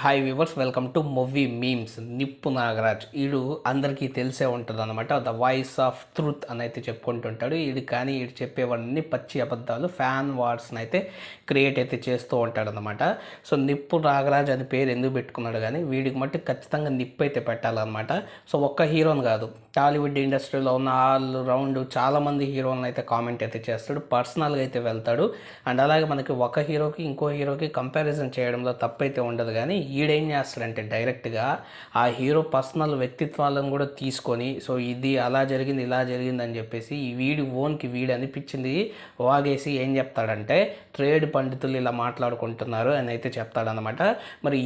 Hi viewers, welcome to movie memes. నిప్పు నాగరాజ్ వీడు అందరికీ తెలిసే ఉంటుంది అనమాట. ద వాయిస్ ఆఫ్ ట్రూత్ అని అయితే చెప్పుకుంటుంటాడు వీడు. కానీ వీడు చెప్పేవన్నీ పచ్చి అబద్ధాలు, ఫ్యాన్ వార్స్ని అయితే క్రియేట్ అయితే చేస్తూ ఉంటాడు అనమాట. సో నిప్పు నాగరాజ్ అని పేరు ఎందుకు పెట్టుకున్నాడు కానీ వీడికి మట్టి ఖచ్చితంగా నిప్పు అయితే పెట్టాలన్నమాట. సో ఒక్క హీరోని కాదు, టాలీవుడ్ ఇండస్ట్రీలో ఉన్న ఆల్ రౌండ్ చాలామంది హీరోలను అయితే కామెంట్ అయితే చేస్తాడు, పర్సనల్గా అయితే వెళ్తాడు. అండ్ అలాగే మనకి ఒక హీరోకి ఇంకో హీరోకి కంపారిజన్ చేయడంలో తప్పైతే ఉండదు. కానీ ఈడేం చేస్తాడంటే డైరెక్ట్గా ఆ హీరో పర్సనల్ వ్యక్తిత్వాలను కూడా తీసుకొని, సో ఇది అలా జరిగింది ఇలా జరిగింది అని చెప్పేసి ఈ వీడి ఓన్కి వీడు అనిపించింది వాగేసి ఏం చెప్తాడంటే ట్రేడ్ పండితులు ఇలా మాట్లాడుకుంటున్నారు అని అయితే చెప్తాడనమాట. మరి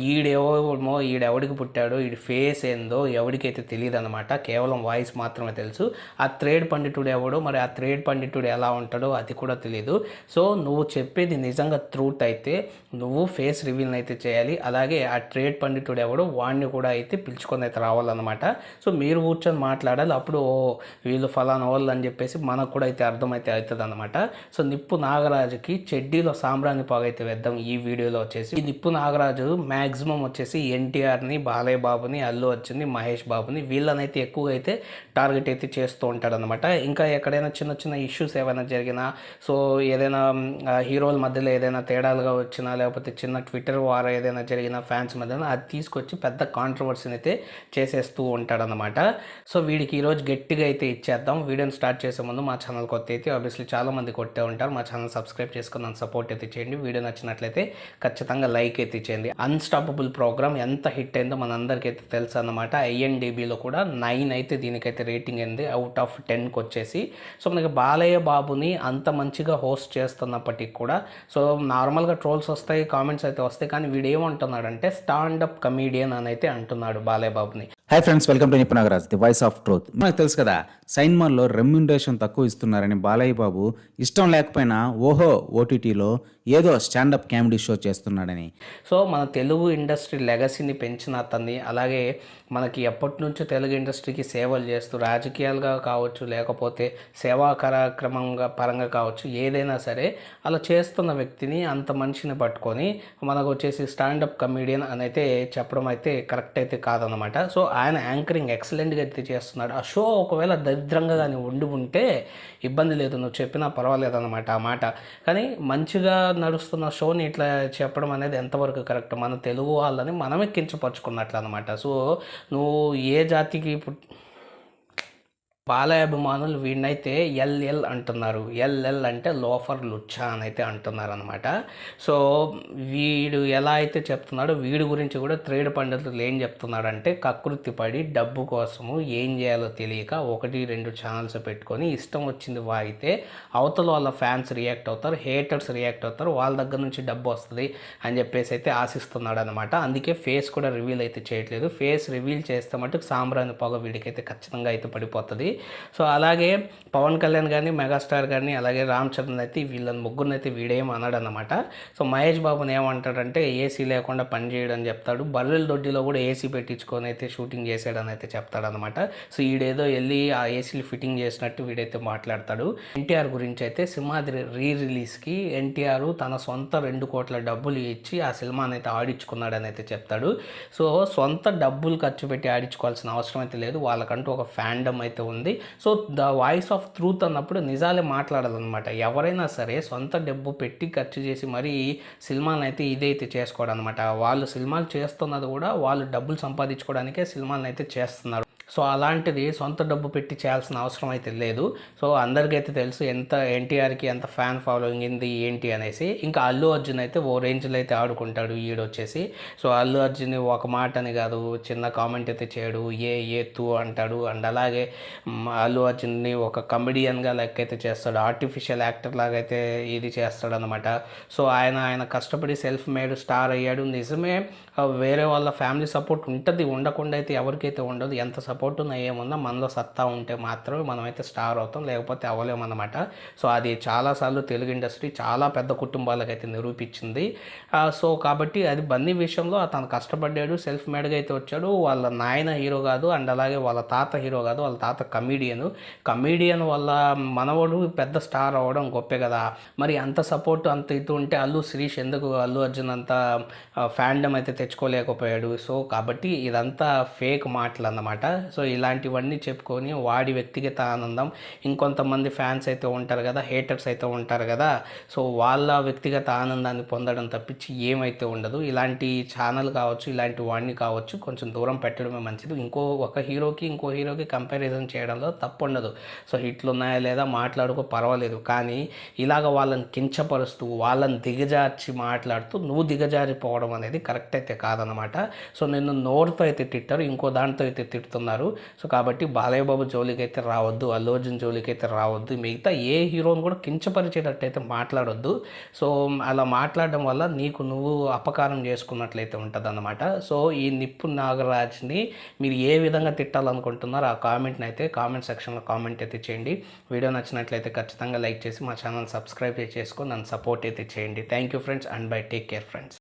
ఈడెవడికి పుట్టాడో, ఈడి ఫేస్ ఏందో ఎవడికైతే తెలియదు అనమాట. కేవలం వాయిస్ మాత్రమే తెలుసు. ఆ ట్రేడ్ పండితుడు ఎవడో, మరి ఆ ట్రేడ్ పండితుడు ఎలా ఉంటాడో అది కూడా తెలియదు. సో నువ్వు చెప్పేది నిజంగా ట్రూత్ అయితే నువ్వు ఫేస్ రివీల్ని అయితే చేయాలి. అలాగే ఆ ట్రేడ్ పండితుడు ఎవడో వాడిని కూడా అయితే పిలుచుకొని అయితే రావాలన్నమాట. సో మీరు కూర్చొని మాట్లాడాలి. అప్పుడు వీళ్ళు ఫలానా వాళ్ళు అని చెప్పేసి మనకు కూడా అయితే అర్థమైతే అవుతుంది అనమాట. సో నిప్పు నాగరాజుకి చెడ్డీలో సాంబ్రాణి పొగ అయితే వేద్దాం ఈ వీడియోలో వచ్చేసి. ఈ నిప్పు నాగరాజు మ్యాక్సిమం వచ్చేసి ఎన్టీఆర్ని, బాలయ్య బాబుని, అల్లు అర్జున్ని, మహేష్ బాబుని వీళ్ళనైతే ఎక్కువగా అయితే టార్గెట్ అయితే చేస్తూ ఉంటాడనమాట. ఇంకా ఎక్కడైనా చిన్న చిన్న ఇష్యూస్ ఏమైనా జరిగినా, సో ఏదైనా హీరోల మధ్యలో ఏదైనా తేడాలుగా వచ్చినా, లేకపోతే చిన్న ట్విట్టర్ వార్ ఏదైనా జరిగిన ఫ్యాన్స్ మధ్యన అది తీసుకొచ్చి పెద్ద కాంట్రవర్సీని అయితే చేసేస్తూ ఉంటాడనమాట. సో వీడికి ఈరోజు గట్టిగా అయితే ఇచ్చేద్దాం. వీడియోని స్టార్ట్ చేసే ముందు మా ఛానల్ కొత్త అయితే ఆబ్వియస్లీ చాలామంది కొట్టే ఉంటారు. మా ఛానల్ సబ్స్క్రైబ్ చేసుకుని నన్ను సపోర్ట్ అయితే చేయండి. వీడియో నచ్చినట్లయితే ఖచ్చితంగా లైక్ అయితే చేయండి. అన్స్టాపబుల్ ప్రోగ్రామ్ ఎంత హిట్ అయిందో మనందరికీ అయితే తెలుసు అన్నమాట. IMDbలో కూడా 9 అయితే దీనికైతే రేటింగ్ అయింది అవుట్ ఆఫ్ 10కి వచ్చేసి. సో మనకి బాలయ్య బాబుని అంత మంచిగా హోస్ట్ చేస్తున్నప్పటికీ కూడా సో నార్మల్గా ట్రోల్స్ వస్తాయి, కామెంట్స్ అయితే వస్తాయి. కానీ వీడు ఏమంటున్నాడంటే స్టాండప్ కమీడియన్ అని అయితే అంటున్నాడు బాలయ్య బాబుని. హాయ్ ఫ్రెండ్స్, వెల్కమ్ టు నిప్పు Nagaraj, the voice of truth. మనకు తెలుసు కదా, సైన్మాల్లో రెమ్యునరేషన్ తక్కువ ఇస్తున్నారని బాలయ్య బాబు ఇష్టం లేకపోయినా ఓహో ఓటీటీలో ఏదో స్టాండప్ కామెడీ షో చేస్తున్నాడని. సో మన తెలుగు ఇండస్ట్రీ లెగసీని పెంచిన అతన్ని, అలాగే మనకి ఎప్పటి నుంచో తెలుగు ఇండస్ట్రీకి సేవలు చేస్తూ రాజకీయాలుగా కావచ్చు, లేకపోతే సేవా కార్యక్రమంగా పరంగా కావచ్చు, ఏదైనా సరే అలా చేస్తున్న వ్యక్తిని, అంత మనిషిని పట్టుకొని మనకు వచ్చేసి స్టాండప్ కమీడియన్ అని అయితే చెప్పడం అయితే కరెక్ట్ అయితే కాదనమాట. సో ఆయన యాంకరింగ్ ఎక్సలెంట్గా అయితే చేస్తున్నాడు. ఆ షో ఒకవేళ దరిద్రంగా కానీ ఉంటే ఇబ్బంది లేదు, నువ్వు చెప్పినా పర్వాలేదు అనమాట ఆ మాట. కానీ మంచిగా నడుస్తున్న షోని ఇట్లా చెప్పడం అనేది ఎంతవరకు కరెక్ట్? మన తెలుగు వాళ్ళని మనమే కించపరుచుకున్నట్లు అనమాట. సో నువ్వు ఏ జాతికి బాలయ్య అభిమానులు వీడినైతే ఎల్ఎల్ అంటున్నారు. ఎల్ఎల్ అంటే లోఫర్ లుచ్చా అని అయితే అంటున్నారు అనమాట. సో వీడు ఎలా అయితే చెప్తున్నాడో వీడి గురించి కూడా ట్రేడ్ పండితులు ఏం చెప్తున్నాడంటే కకృతి పడి డబ్బు కోసము ఏం చేయాలో తెలియక 1-2 ఛానల్స్ పెట్టుకొని ఇష్టం వచ్చింది వాగితే అవతల వాళ్ళ ఫ్యాన్స్ రియాక్ట్ అవుతారు, హేటర్స్ రియాక్ట్ అవుతారు, వాళ్ళ దగ్గర నుంచి డబ్బు వస్తుంది అని చెప్పేసి అయితే ఆశిస్తున్నాడు అనమాట. అందుకే ఫేస్ కూడా రివీల్ అయితే చేయట్లేదు. ఫేస్ రివీల్ చేస్తే మటుకు సాంబ్రాణి పొగ వీడికైతే ఖచ్చితంగా అయితే పడిపోతుంది. సో అలాగే పవన్ కళ్యాణ్ కానీ, మెగాస్టార్ కానీ, అలాగే రామ్ చరణ్ అయితే వీళ్ళని ముగ్గురిని అయితే వీడేం అన్నాడనమాట. సో మహేష్ బాబుని ఏమంటాడంటే ఏసీ లేకుండా పని చేయడం చెప్తాడు. బర్రెల దొడ్డిలో కూడా ఏసీ పెట్టించుకొని అయితే షూటింగ్ చేసాడని అయితే చెప్తాడనమాట. సో వీడేదో వెళ్ళి ఆ ఏసీలు ఫిట్టింగ్ చేసినట్టు వీడైతే మాట్లాడతాడు. ఎన్టీఆర్ గురించి అయితే సింహాద్రి రిలీజ్కి ఎన్టీఆర్ తన సొంత 2 కోట్ల డబ్బులు ఇచ్చి ఆ సినిమాని అయితే ఆడించుకున్నాడని అయితే చెప్తాడు. సో సొంత డబ్బులు ఖర్చు పెట్టి ఆడించుకోవాల్సిన అవసరం అయితే లేదు, వాళ్ళకంటూ ఒక ఫ్యాండమ్ అయితే ఉంది. So the voice of truth అన్నప్పుడు నిజాలే మాట్లాడాలన్నమాట. ఎవరైనా సరే సొంత డబ్బు పెట్టి ఖర్చు చేసి మరీ సినిమాలను అయితే ఇదైతే చేసుకోవడం అనమాట. వాళ్ళు సినిమాలు చేస్తున్నది కూడా వాళ్ళు డబ్బులు సంపాదించుకోవడానికే సినిమాలను అయితే చేస్తున్నారు. సో అలాంటిది సొంత డబ్బు పెట్టి చేయాల్సిన అవసరం అయితే లేదు. సో అందరికైతే తెలుసు ఎంత ఎన్టీఆర్కి ఎంత ఫ్యాన్ ఫాలోయింగ్ ఉంది ఏంటి అనేసి. ఇంకా అల్లు అర్జున్ అయితే ఓ రేంజ్లో అయితే ఆడుకుంటాడు ఈడొచ్చేసి. సో అల్లు అర్జున్ ఒక మాట అని కాదు, చిన్న కామెంట్ అయితే చేయడు, ఏ తూ అంటాడు. అండ్ అలాగే అల్లు అర్జున్ని ఒక కమెడియన్గా లెక్కైతే చేస్తాడు, ఆర్టిఫిషియల్ యాక్టర్ లాగా అయితే ఇది చేస్తాడు అనమాట. సో ఆయన కష్టపడి సెల్ఫ్ మేడ్ స్టార్ అయ్యాడు. నిజమే వేరే వాళ్ళ ఫ్యామిలీ సపోర్ట్ ఉంటుంది, ఉండకుండా అయితే ఎవరికైతే ఉండదు. ఎంత సపోర్ట్ ఉన్న ఏమున్నా మనలో సత్తా ఉంటే మాత్రమే మనమైతే స్టార్ అవుతాం, లేకపోతే అవ్వలేమన్నమాట. సో అది చాలాసార్లు తెలుగు ఇండస్ట్రీ చాలా పెద్ద కుటుంబాలకైతే నిరూపించింది. సో కాబట్టి అది బన్నీ విషయంలో అతను కష్టపడ్డాడు, సెల్ఫ్ మేడ్గా అయితే వచ్చాడు. వాళ్ళ నాయన హీరో కాదు, అండ్ అలాగే వాళ్ళ తాత హీరో కాదు, వాళ్ళ తాత కమీడియన్ వల్ల మనవడు పెద్ద స్టార్ అవ్వడం గొప్పే కదా. మరి అంత సపోర్ట్ అంత ఇది ఉంటే అల్లు శిరీష్ ఎందుకు అల్లు అర్జున్ అంత ఫ్యాండమ్ అయితే తెచ్చుకోలేకపోయాడు? సో కాబట్టి ఇదంతా ఫేక్ మాటలు అన్నమాట. సో ఇలాంటివన్నీ చెప్పుకొని వాడి వ్యక్తిగత ఆనందం, ఇంకొంతమంది ఫ్యాన్స్ అయితే ఉంటారు కదా, హేటర్స్ అయితే ఉంటారు కదా, సో వాళ్ళ వ్యక్తిగత ఆనందాన్ని పొందడం తప్పించి ఏమైతే ఉండదు. ఇలాంటి ఛానల్ కావచ్చు, ఇలాంటి వాడిని కావచ్చు కొంచెం దూరం పెట్టడమే మంచిది. ఒక హీరోకి ఇంకో హీరోకి కంపారిజన్ చేయడంలో తప్పు ఉండదు. సో హిట్లు ఉన్నాయా లేదా మాట్లాడుకో, పర్వాలేదు. కానీ ఇలాగ వాళ్ళని కించపరుస్తూ వాళ్ళని దిగజార్చి మాట్లాడుతూ నువ్వు దిగజారిపోవడం అనేది కరెక్ట్ అయితే కాదనమాట. సో నిన్ను నోరుతో అయితే తిట్టారు, ఇంకో దాంతో అయితే తిట్టుతున్నారు. సో కాబట్టి బాలయ్య బాబు జోలికి అయితే రావద్దు, అల్లు అర్జున్ జోలికి అయితే రావద్దు, మిగతా ఏ హీరోని కూడా కించపరిచేటట్టు అయితే మాట్లాడొద్దు. సో అలా మాట్లాడడం వల్ల నీకు నువ్వు అపకారం చేసుకున్నట్లయితే ఉంటుంది అన్నమాట. సో ఈ నిప్పు నాగరాజ్ని మీరు ఏ విధంగా తిట్టాలనుకుంటున్నారో ఆ కామెంట్ని అయితే కామెంట్ సెక్షన్లో కామెంట్ అయితే చేయండి. వీడియో నచ్చినట్లయితే ఖచ్చితంగా లైక్ చేసి మా ఛానల్ సబ్స్క్రైబ్ చేసుకొని నన్ను సపోర్ట్ అయితే చేయండి. Thank you friends, and by, take care friends.